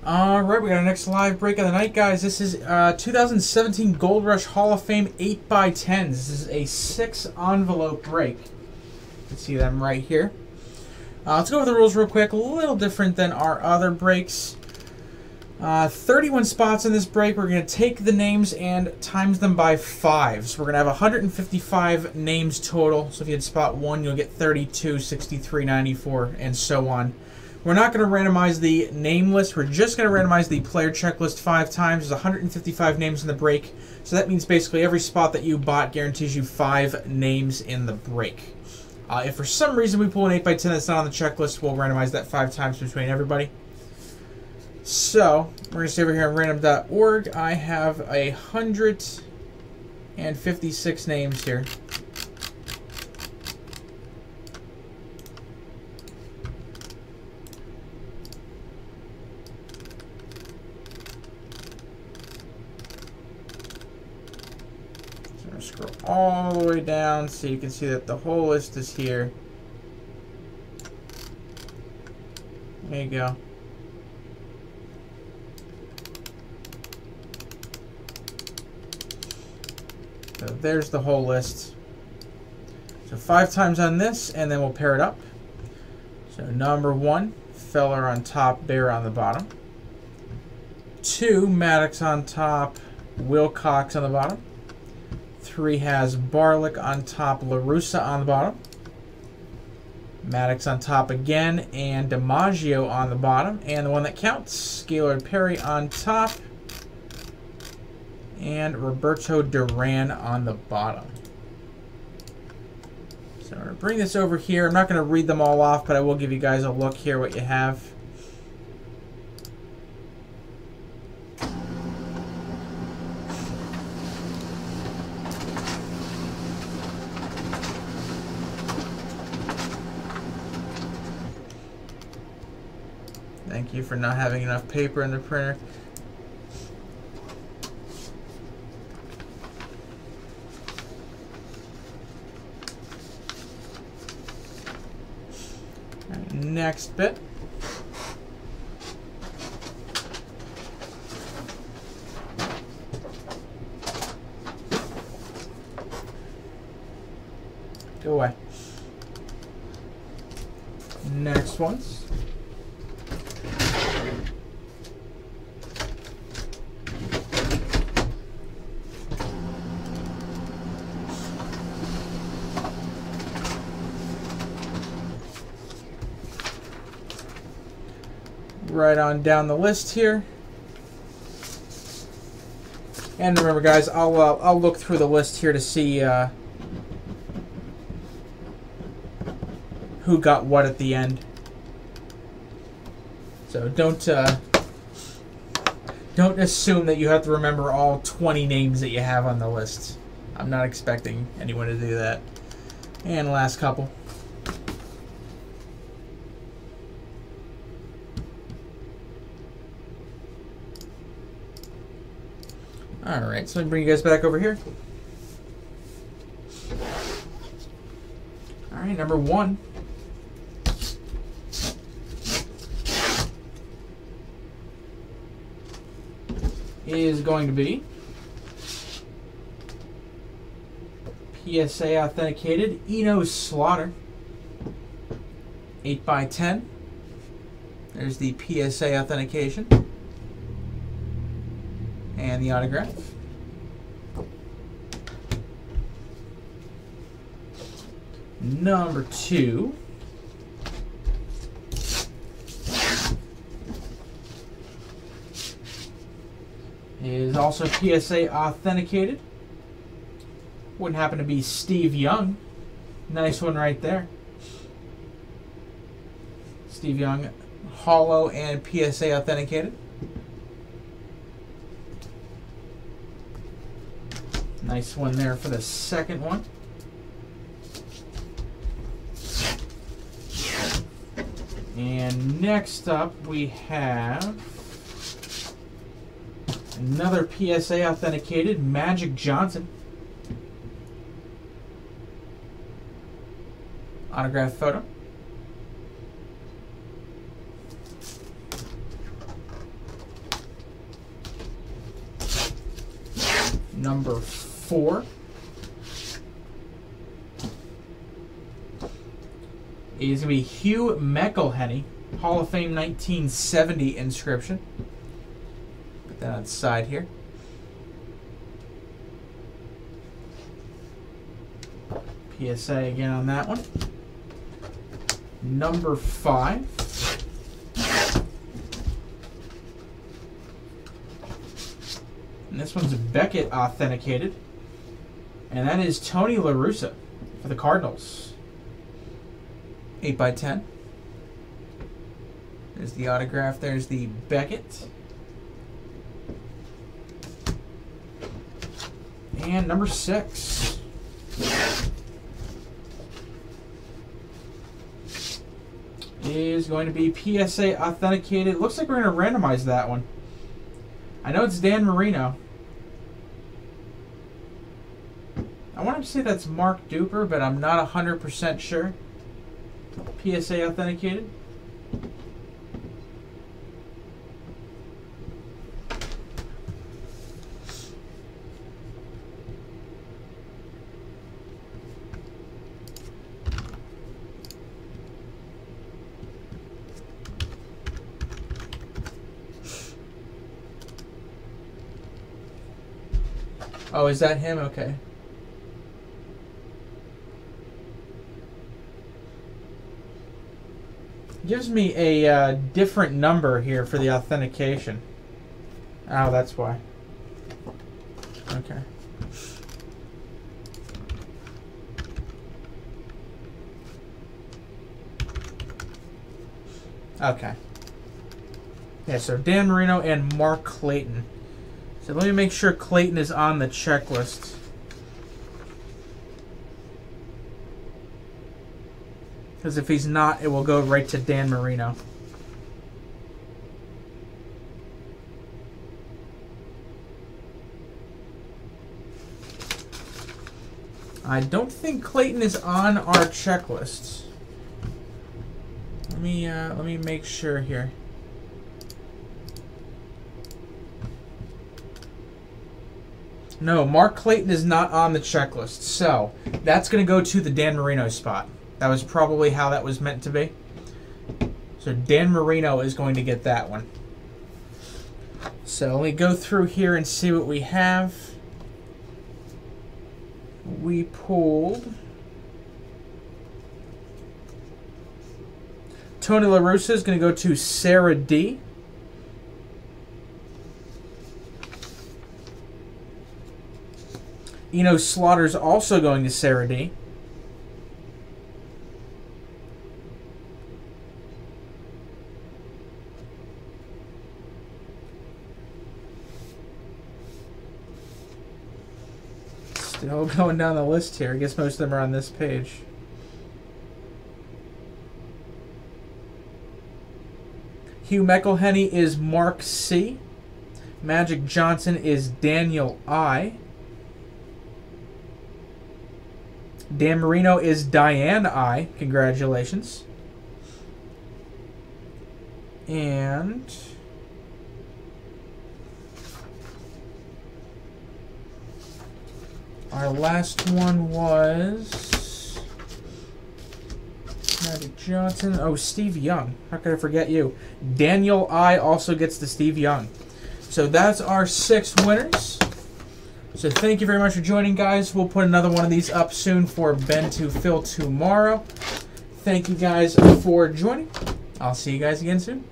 Alright, we got our next live break of the night, guys. This is 2017 Gold Rush Hall of Fame 8x10s. This is a 6-envelope break. You can see them right here. Let's go over the rules real quick. A little different than our other breaks. 31 spots in this break. We're going to take the names and times them by 5. So we're going to have 155 names total. So if you had spot 1, you'll get 32, 63, 94, and so on. We're not going to randomize the name list. We're just going to randomize the player checklist 5 times. There's 155 names in the break. So that means basically every spot that you bought guarantees you 5 names in the break. If for some reason we pull an 8x10 that's not on the checklist, we'll randomize that 5 times between everybody. So, we're going to stay over here on random.org. I have 156 names here. So I'm going to scroll all the way down so you can see that the whole list is here. There you go. So there's the whole list. So 5 times on this, and then we'll pair it up. So number 1, Feller on top, Bear on the bottom. 2, Maddox on top, Wilcox on the bottom. 3 has Barlick on top, La Russa on the bottom. Maddox on top again, and DiMaggio on the bottom. And the one that counts, Gaylord Perry on top, and Roberto Duran on the bottom. So I'm going to bring this over here. I'm not going to read them all off, but I will give you guys a look here what you have. Thank you for not having enough paper in the printer. Next bit. Go away. Next ones. Right on down the list here. And remember, guys, I'll look through the list here to see who got what at the end. So don't assume that you have to remember all 20 names that you have on the list. I'm not expecting anyone to do that. And last couple. Alright, so let me bring you guys back over here. Alright, number 1. Is going to be PSA authenticated Eno Slaughter 8x10. There's the PSA authentication and the autograph. Number 2 is also PSA authenticated. Wouldn't happen to be Steve Young. Nice one right there. Steve Young, holo and PSA authenticated. Nice one there for the second one. And next up we have another PSA authenticated Magic Johnson. Autograph photo. Number 4 is going to be Hugh McElhenney, Hall of Fame 1970 inscription. Put that on the side here. PSA again on that one. Number 5. And this one's Beckett authenticated. And that is Tony La Russa for the Cardinals. 8x10. There's the autograph. There's the Beckett. And number 6. Is going to be PSA authenticated. Looks like we're going to randomize that one. I know it's Dan Marino. I want to say that's Mark Duper, but I'm not 100% sure. PSA authenticated. Oh, is that him? Okay. Gives me a different number here for the authentication. Oh, that's why. Okay. Okay. Yeah, so Dan Marino and Mark Clayton. So let me make sure Clayton is on the checklist. Because if he's not, it will go right to Dan Marino. I don't think Clayton is on our checklist. Let me make sure here. No, Mark Clayton is not on the checklist, so that's going to go to the Dan Marino spot. That was probably how that was meant to be. So Dan Marino is going to get that one. So let me go through here and see what we have. We pulled Tony La Russa is going to go to Sarah D. Eno Slaughter's also going to Sarah D. Still going down the list here. I guess most of them are on this page. Hugh McElhenney is Mark C. Magic Johnson is Daniel I. Dan Marino is Diane I. Congratulations. And our last one was Magic Johnson. Oh, Steve Young. How could I forget you? Daniel I. also gets the Steve Young. So that's our 6 winners. So thank you very much for joining, guys. We'll put another one of these up soon for Ben to fill tomorrow. Thank you guys for joining. I'll see you guys again soon.